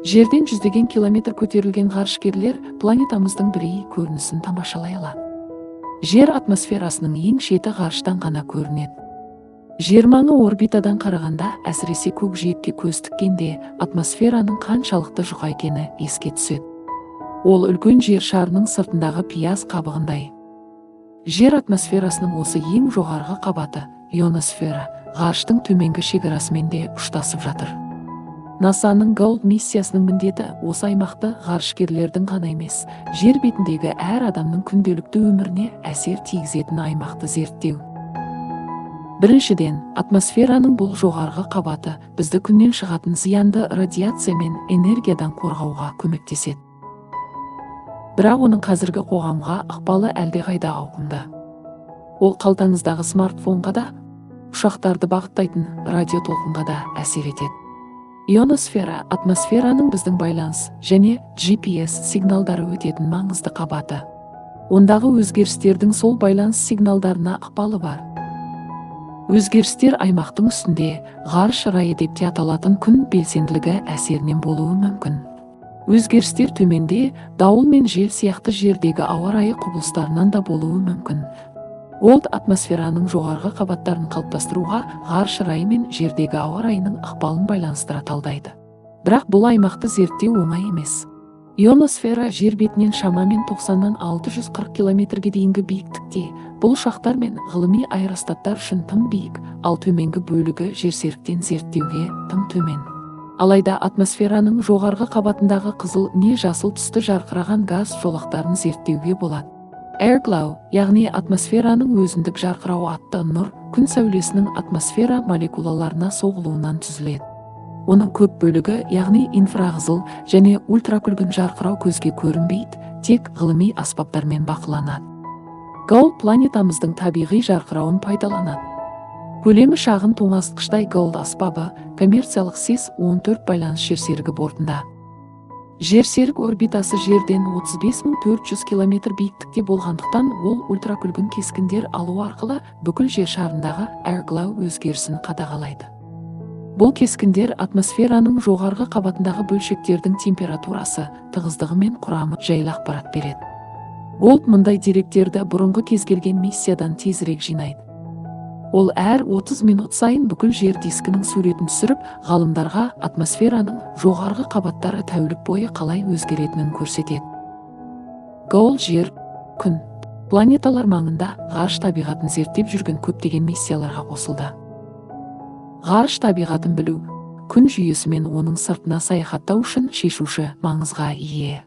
Жерден жүздеген километр көтерілген ғарышкерлер планетамыздың бірегей көрінісін тамашалай алады. Жер атмосферасының ең шеті ғарыштан ғана көрінеді. Жер маңы орбитадан қарағанда, әсіресе көкжиекке көз тіккенде, атмосфераның қаншалықты жұқа екені еске түседі. Ол үлкен жер шарының сыртындағы пияз қабығындай. Жер атмосферасының осы ең жоғарғы қабаты, ионосфера, ғарыштың төменгі шекарасымен де ұштасып жатыр. НАСАның Gold миссиясының міндеті осы аймақты ғарышкерлердің ғана емес, жер бетіндегі әр адамның күнделікті өміріне әсер тигізетін аймақты зерттеу. Біріншіден, атмосфераның бұл жоғарғы қабаты бізді күннен шығатын зиянды радиация мен энергиядан қорғауға көмектеседі. Бірақ оның қазіргі қоғамға ықпалы әлдеқайда ауқымды. Ол қалтаңыздағы смартфонға да, ұшақтарды бағыттайтын радиотолқынға да әсер етеді. Ионосфера атмосфераның біздің байланыс және GPS сигналдары өтетін маңызды қабаты. Ондағы өзгерістердің сол байланыс сигналдарына ықпалы бар. Өзгерістер аймақтың үстінде ғарыш райы деп те аталатын күн белсенділігі әсерінен болуы мүмкін. Өзгерістер төменде дауыл мен жел сияқты жердегі ауа райы құбылыстарынан да болуы мүмкін. Ол атмосфераның жоғарғы қабаттарын қалыптастыруға ғарыш райы мен жердегі ауа райының ықпалын байланыстыра талдайды. Бірақ бұл аймақты зерттеу оңай емес. Ионосфера жер бетінен шамамен 90-нан 640 километрге дейінгі биіктікте. Бұл ұшақтар мен ғылыми аэростаттар үшін тым биік, ал төменгі бөлігі жерсеріктен зерттеуге тым төмен. Алайда атмосфераның жоғарғы қабатындағы қызыл не жасыл түсті жарқыраған газ жолақтарын зерттеуге болады. Airglow, яғни атмосфераның өзіндік жарқырауы атты нұр, күн сәулесінің атмосфера молекулаларына соғылуынан түзіледі. Оның көп бөлігі, яғни инфрақызыл және ультракүлгін жарқырау көзге көрінбейді, тек ғылыми аспаптармен бақыланады. Gold планетамыздың табиғи жарқырауын пайдаланады. Көлемі шағын тоңазытқыштай Gold аспабы коммерциялық SES-14 байланыс жерсерігі бортында. Жерсерік орбитасы жерден 35.400 километр биіктікте болғандықтан ол ультракүлгін кескіндер алу арқылы бүкіл жер шарындағы Airglow өзгерісін қадағалайды. Бұл кескіндер атмосфераның жоғарғы қабатындағы бөлшектердің температурасы, тығыздығы мен құрамы жайлы ақпарат береді. Gold мұндай деректерді бұрынғы кез келген миссиядан тезірек жинайды. Ол әр 30 минут сайын бүкіл жер дискінің суретін түсіріп, ғалымдарға атмосфераның жоғарғы қабаттары тәулік бойы қалай өзгеретінін көрсетеді. Gold жер, күн, планеталар маңында ғарыш табиғатын зерттеп жүрген көптеген миссияларға қосылды. Ғарыш табиғатын білу, күн жүйесі мен оның сыртына саяхаттау үшін шешуші маңызға ие.